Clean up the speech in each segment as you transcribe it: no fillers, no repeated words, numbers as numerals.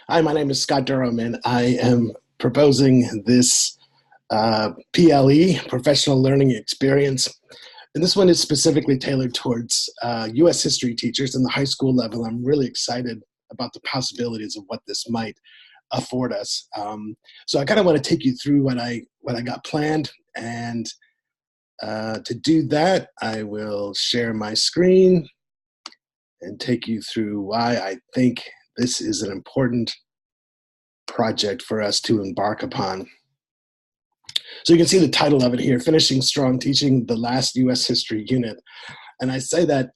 Hi, my name is Scott Durham, and I am proposing this PLE, Professional Learning Experience. And this one is specifically tailored towards US history teachers in the high school level. I'm really excited about the possibilities of what this might afford us. So I kind of want to take you through what I got planned. And to do that, I will share my screen and take you through why I think this is an important project for us to embark upon. So you can see the title of it here, Finishing Strong, Teaching the Last U.S. History Unit. And I say that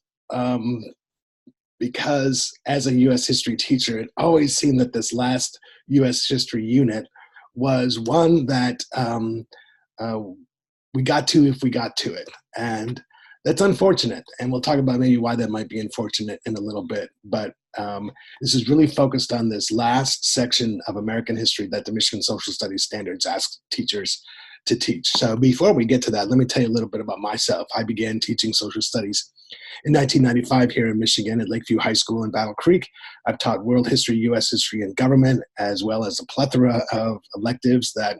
because as a U.S. history teacher, it always seemed that this last U.S. history unit was one that we got to if we got to it. And that's unfortunate. And we'll talk about maybe why that might be unfortunate in a little bit. But this is really focused on this last section of American history that the Michigan Social Studies Standards asks teachers to teach. So before we get to that, let me tell you a little bit about myself. I began teaching social studies in 1995 here in Michigan at Lakeview High School in Battle Creek. I've taught world history, U.S. history, and government, as well as a plethora of electives that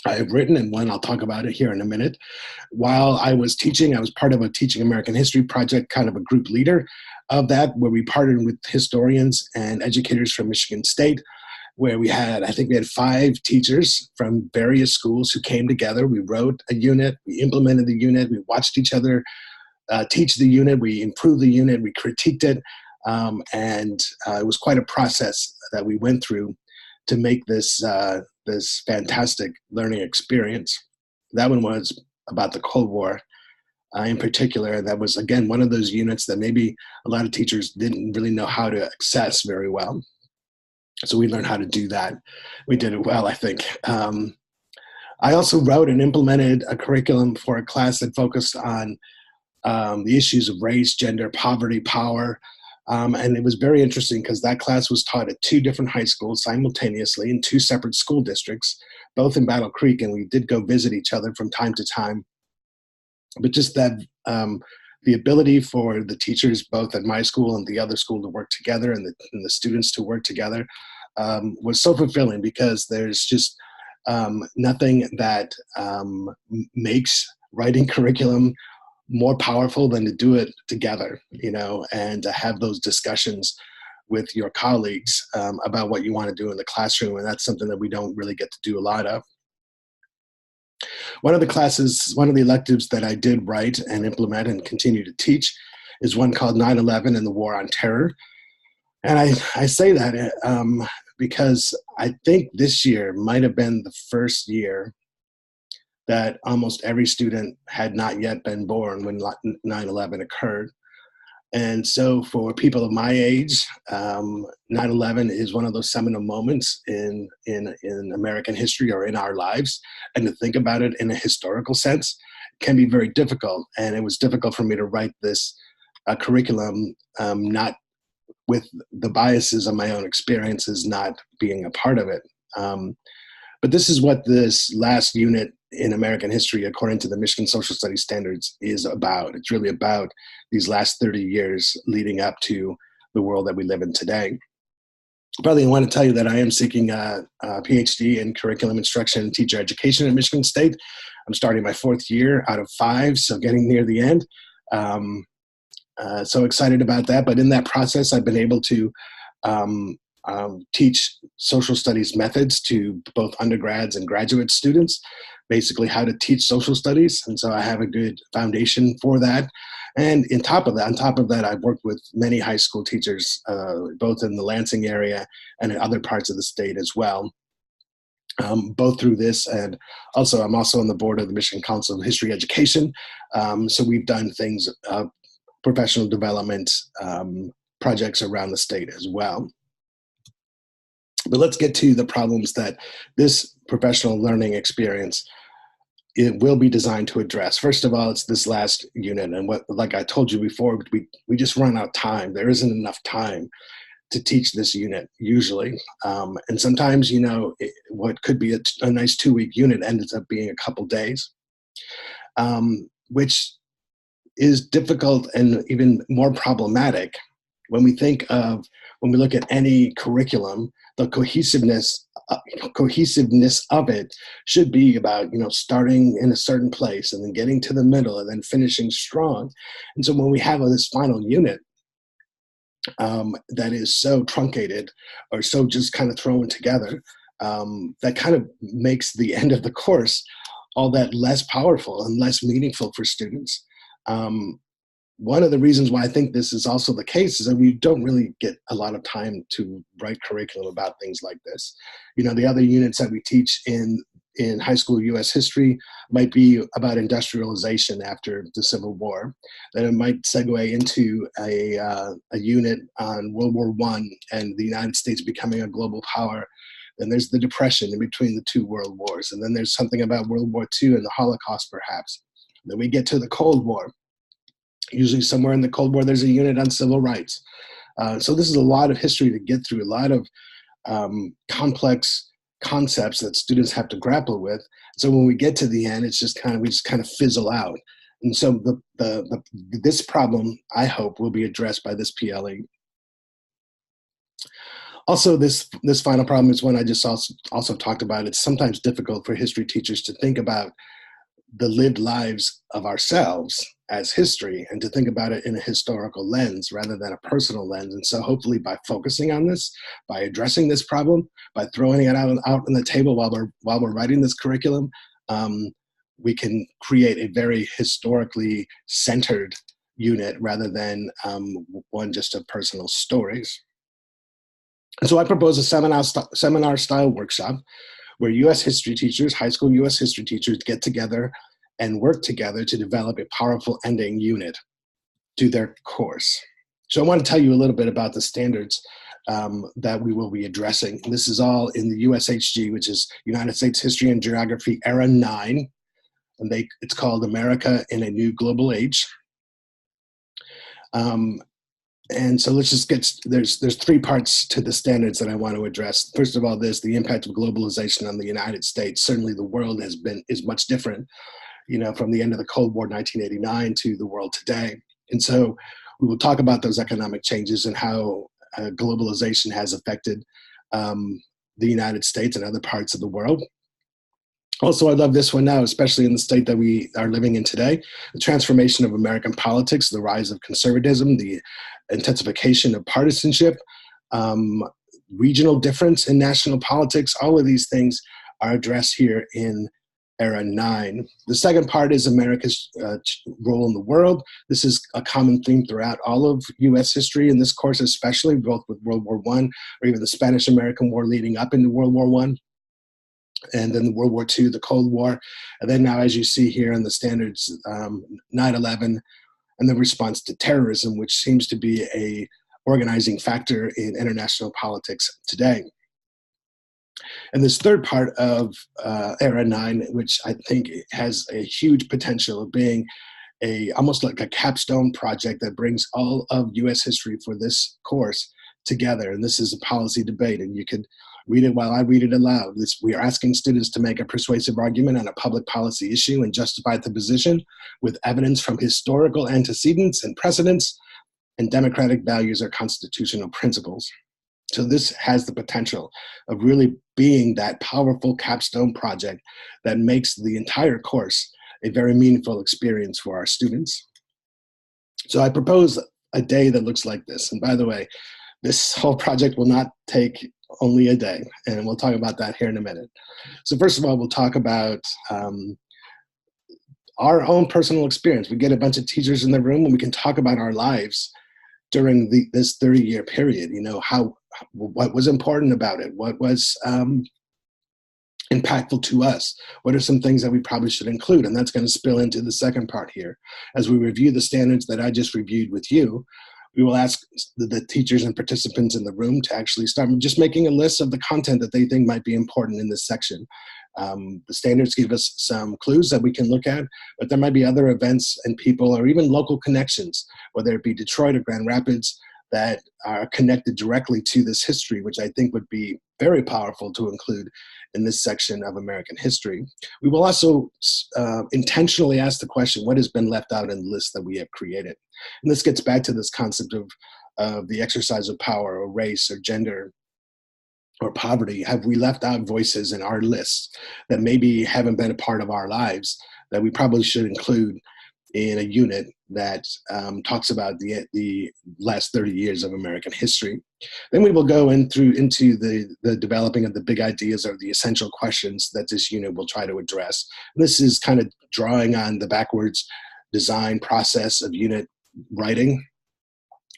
I have written, and one I'll talk about it here in a minute. While I was teaching, I was part of a Teaching American History project, kind of a group leader of that, where we partnered with historians and educators from Michigan State, where I think we had 5 teachers from various schools who came together. We wrote a unit, we implemented the unit, we watched each other teach the unit, we improved the unit, we critiqued it, and it was quite a process that we went through to make this this fantastic learning experience. That one was about the Cold War in particular. That was, again, one of those units that maybe a lot of teachers didn't really know how to access very well. So we learned how to do that. We did it well, I think. I also wrote and implemented a curriculum for a class that focused on the issues of race, gender, poverty, power. And it was very interesting because that class was taught at 2 different high schools simultaneously in 2 separate school districts, both in Battle Creek, and we did go visit each other from time to time. But just that the ability for the teachers, both at my school and the other school, to work together, and the students to work together was so fulfilling, because there's just nothing that makes writing curriculum more powerful than to do it together, and to have those discussions with your colleagues about what you want to do in the classroom. And that's something that we don't really get to do a lot of. One of the electives that I did write and implement and continue to teach is one called 9/11 and the War on Terror. And I say that because I think this year might have been the first year that almost every student had not yet been born when 9/11 occurred. And so for people of my age, 9/11 is one of those seminal moments in American history, or in our lives. And to think about it in a historical sense can be very difficult. And it was difficult for me to write this curriculum, not with the biases of my own experiences not being a part of it. But this is what this last unit in American history, according to the Michigan Social Studies Standards, is about. It's really about these last 30 years leading up to the world that we live in today. Probably I want to tell you that I am seeking a PhD in curriculum instruction and teacher education at Michigan State. I'm starting my 4th year out of 5, so getting near the end. So excited about that. But in that process, I've been able to teach social studies methods to both undergrads and graduate students, basically how to teach social studies. And so I have a good foundation for that. And on top of that, I've worked with many high school teachers, both in the Lansing area and in other parts of the state as well, both through this. And also, I'm also on the board of the Michigan Council of History Education. So we've done things, professional development projects around the state as well. But let's get to the problems that this professional learning experience, it will be designed to address. First of all, it's this last unit. And like I told you before, we just run out of time. There isn't enough time to teach this unit usually. And sometimes, what could be a nice 2-week unit ends up being a couple days, which is difficult and even more problematic when we think of when we look at any curriculum, the cohesiveness of it should be about, starting in a certain place and then getting to the middle and then finishing strong. And so when we have this final unit that is so truncated or so just kind of thrown together, that kind of makes the end of the course all that less powerful and less meaningful for students. One of the reasons why I think this is also the case is that we don't really get a lot of time to write curriculum about things like this. The other units that we teach in high school U.S. history might be about industrialization after the Civil War. Then it might segue into a unit on World War I and the United States becoming a global power. Then there's the Depression in between the two world wars. And then there's something about World War II and the Holocaust, perhaps. Then we get to the Cold War. Usually somewhere in the Cold War, there's a unit on civil rights. So this is a lot of history to get through, a lot of complex concepts that students have to grapple with. So when we get to the end, we just kind of fizzle out. And so this problem, I hope, will be addressed by this PLE. Also, this final problem is one I just also talked about. It's sometimes difficult for history teachers to think about the lived lives of ourselves as history and to think about it in a historical lens rather than a personal lens. And so hopefully by focusing on this, by addressing this problem, by throwing it out on the table while we're writing this curriculum, we can create a very historically centered unit rather than one just of personal stories. And so I propose a seminar-style workshop where U.S. history teachers, high school U.S. history teachers, get together and work together to develop a powerful ending unit to their course. So I want to tell you a little bit about the standards that we will be addressing. And this is all in the USHG, which is United States History and Geography Era 9. And it's called America in a New Global Age. And so let's just there's three parts to the standards that I want to address. First of all, there's the impact of globalization on the United States. Certainly the world is much different, from the end of the Cold War, 1989, to the world today. And so we will talk about those economic changes and how globalization has affected the United States and other parts of the world. Also, I love this one now, especially in the state that we are living in today, the transformation of American politics, the rise of conservatism, the intensification of partisanship, regional difference in national politics. All of these things are addressed here in Era 9. The second part is America's role in the world. This is a common theme throughout all of U.S. history in this course, especially both with World War I or even the Spanish-American War leading up into World War I. And then the World War II, the Cold War. And then now, as you see here in the standards, 9/11 and the response to terrorism, which seems to be a organizing factor in international politics today. And this third part of Era 9, which I think has a huge potential of being almost like a capstone project that brings all of U.S. history for this course together. And this is a policy debate, and you could read it while I read it aloud. We are asking students to make a persuasive argument on a public policy issue and justify the position with evidence from historical antecedents and precedents and democratic values or constitutional principles. So this has the potential of really being that powerful capstone project that makes the entire course a very meaningful experience for our students. So I propose a day that looks like this. And by the way, this whole project will not take only a day, and we'll talk about that here in a minute. So first of all, we'll talk about our own personal experience. We get a bunch of teachers in the room and we can talk about our lives during this 30-year period. What was important about it? What was impactful to us? What are some things that we probably should include? And that's going to spill into the second part here. As we review the standards that I just reviewed with you, we will ask the teachers and participants in the room to actually start just making a list of the content that they think might be important in this section. The standards give us some clues that we can look at, but there might be other events and people or even local connections, whether it be Detroit or Grand Rapids, that are connected directly to this history, which I think would be very powerful to include in this section of American history. We will also intentionally ask the question, what has been left out in the list that we have created? And this gets back to this concept of of the exercise of power or race or gender or poverty? Have we left out voices in our lists that maybe haven't been a part of our lives that we probably should include in a unit that talks about the last 30 years of American history? Then we will go into the developing of the big ideas or the essential questions that this unit will try to address. This is kind of drawing on the backwards design process of unit writing.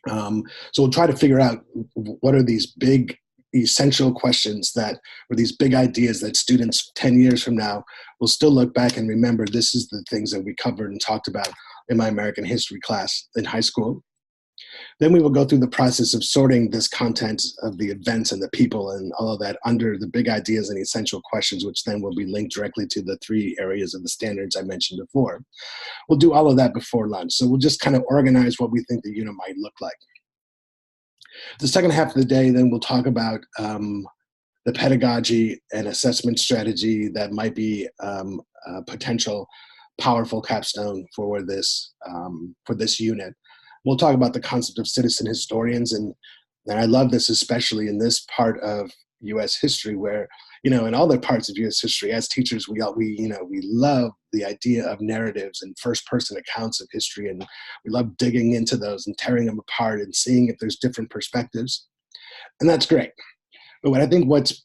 So we'll try to figure out what are these big essential questions or these big ideas that students 10 years from now will still look back and remember. This is the things that we covered and talked about in my American history class in high school. Then we will go through the process of sorting this content of the events and the people and all of that under the big ideas and essential questions, which then will be linked directly to the 3 areas of the standards I mentioned before. We'll do all of that before lunch. So we'll just kind of organize what we think the unit might look like. The second half of the day, then we'll talk about the pedagogy and assessment strategy that might be a potential powerful capstone for this unit. We'll talk about the concept of citizen historians, and I love this especially in this part of U.S. history, where in all the parts of U.S. history, as teachers, we love the idea of narratives and first-person accounts of history, and we love digging into those and tearing them apart and seeing if there's different perspectives, and that's great. But what I think what's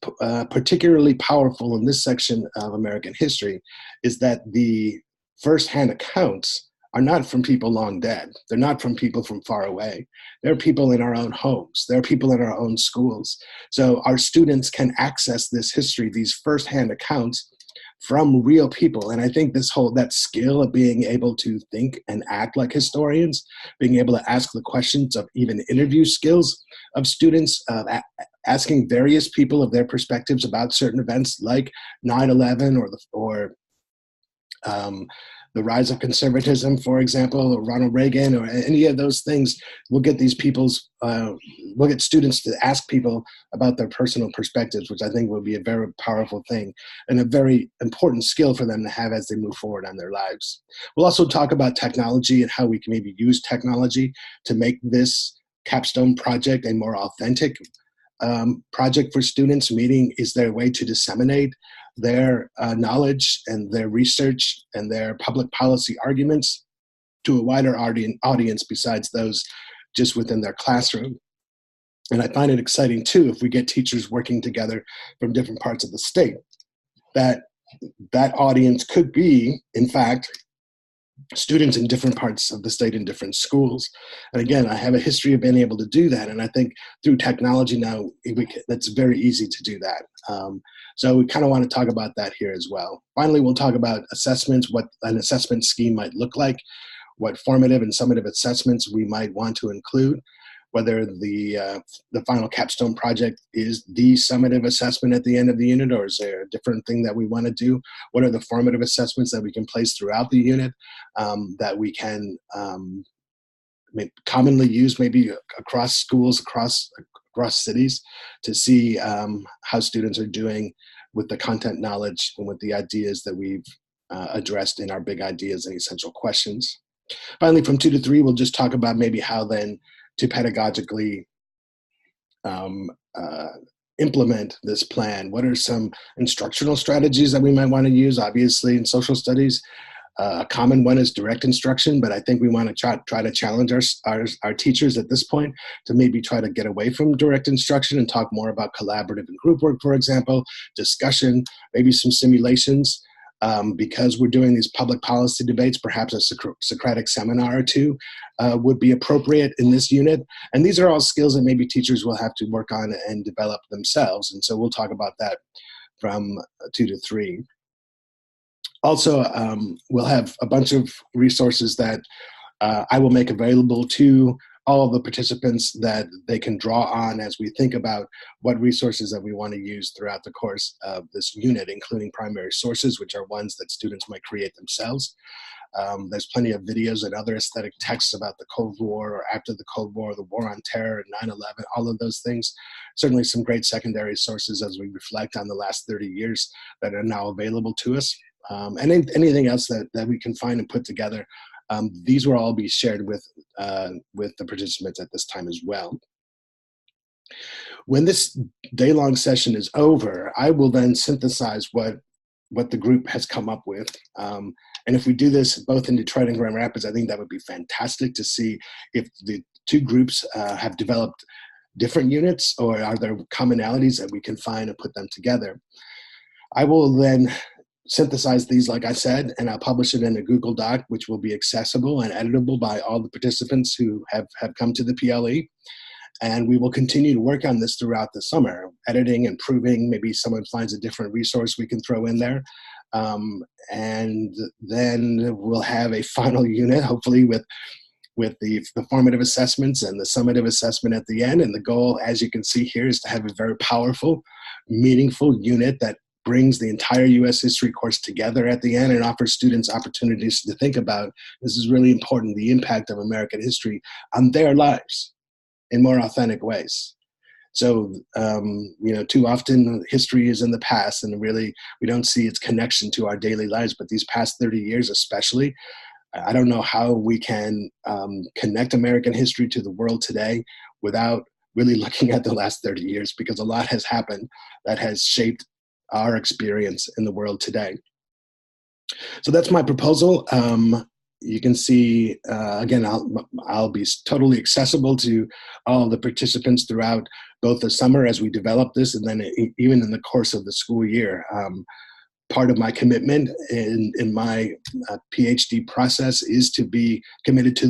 particularly powerful in this section of American history is that the first-hand accounts are not from people long dead. They're not from people from far away. They're people in our own homes. They're people in our own schools. So our students can access this history, these firsthand accounts from real people. And I think that skill of being able to think and act like historians, being able to ask the questions of even interview skills of students, asking various people of their perspectives about certain events like 9/11 or the rise of conservatism, for example, or Ronald Reagan, or any of those things, we'll get we'll get students to ask people about their personal perspectives, which I think will be a very powerful thing and a very important skill for them to have as they move forward on their lives. We'll also talk about technology and how we can maybe use technology to make this capstone project a more authentic project for students, meaning is there a way to disseminate their knowledge and their research and their public policy arguments to a wider audience besides those just within their classroom. And I find it exciting too, if we get teachers working together from different parts of the state, that audience could be, in fact, students in different parts of the state in different schools. And again, I have a history of being able to do that. And I think through technology now, that's very easy to do that. So we kind of want to talk about that here as well. Finally, we'll talk about assessments, what an assessment scheme might look like, what formative and summative assessments we might want to include, whether the final capstone project is the summative assessment at the end of the unit, or is there a different thing that we want to do? What are the formative assessments that we can place throughout the unit that we can commonly use maybe across schools, across cities, to see how students are doing with the content knowledge and with the ideas that we've addressed in our big ideas and essential questions. Finally, from 2 to 3, we'll just talk about maybe how then to pedagogically implement this plan. What are some instructional strategies that we might want to use? Obviously, in social studies, a common one is direct instruction, but I think we want to try to challenge our teachers at this point to maybe try to get away from direct instruction and talk more about collaborative and group work, for example, discussion, maybe some simulations. Because we're doing these public policy debates, perhaps a Socratic seminar or two would be appropriate in this unit. And these are all skills that maybe teachers will have to work on and develop themselves. And so we'll talk about that from 2 to 3. Also, we'll have a bunch of resources that I will make available to all of the participants that they can draw on as we think about what resources that we want to use throughout the course of this unit, including primary sources, which are ones that students might create themselves. There's plenty of videos and other aesthetic texts about the Cold War or after the Cold War, the War on Terror, 9/11, all of those things. Certainly some great secondary sources as we reflect on the last 30 years that are now available to us. And anything else that we can find and put together These will all be shared with the participants at this time as well. When this day-long session is over, I will then synthesize what the group has come up with. And if we do this both in Detroit and Grand Rapids, I think that would be fantastic to see if the two groups have developed different units, or are there commonalities that we can find and put them together. I will then synthesize these, like I said, and I'll publish it in a Google Doc, which will be accessible and editable by all the participants who have come to the PLE. And we will continue to work on this throughout the summer, editing, improving. Maybe someone finds a different resource we can throw in there. And then we'll have a final unit, hopefully with the formative assessments and the summative assessment at the end. And the goal, as you can see here, is to have a very powerful, meaningful unit that brings the entire U.S. history course together at the end and offers students opportunities to think about, this is really important, the impact of American history on their lives in more authentic ways. So, too often history is in the past, and really we don't see its connection to our daily lives. But these past 30 years especially, I don't know how we can connect American history to the world today without really looking at the last 30 years, because a lot has happened that has shaped our experience in the world today. So that's my proposal. You can see, again, I'll be totally accessible to all the participants throughout both the summer as we develop this, and then even in the course of the school year. Part of my commitment in my PhD process is to be committed to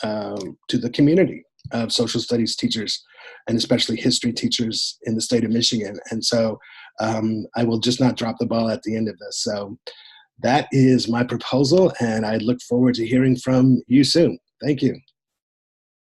the community of social studies teachers, and especially history teachers in the state of Michigan. And so I will just not drop the ball at the end of this. So that is my proposal, and I look forward to hearing from you soon. Thank you.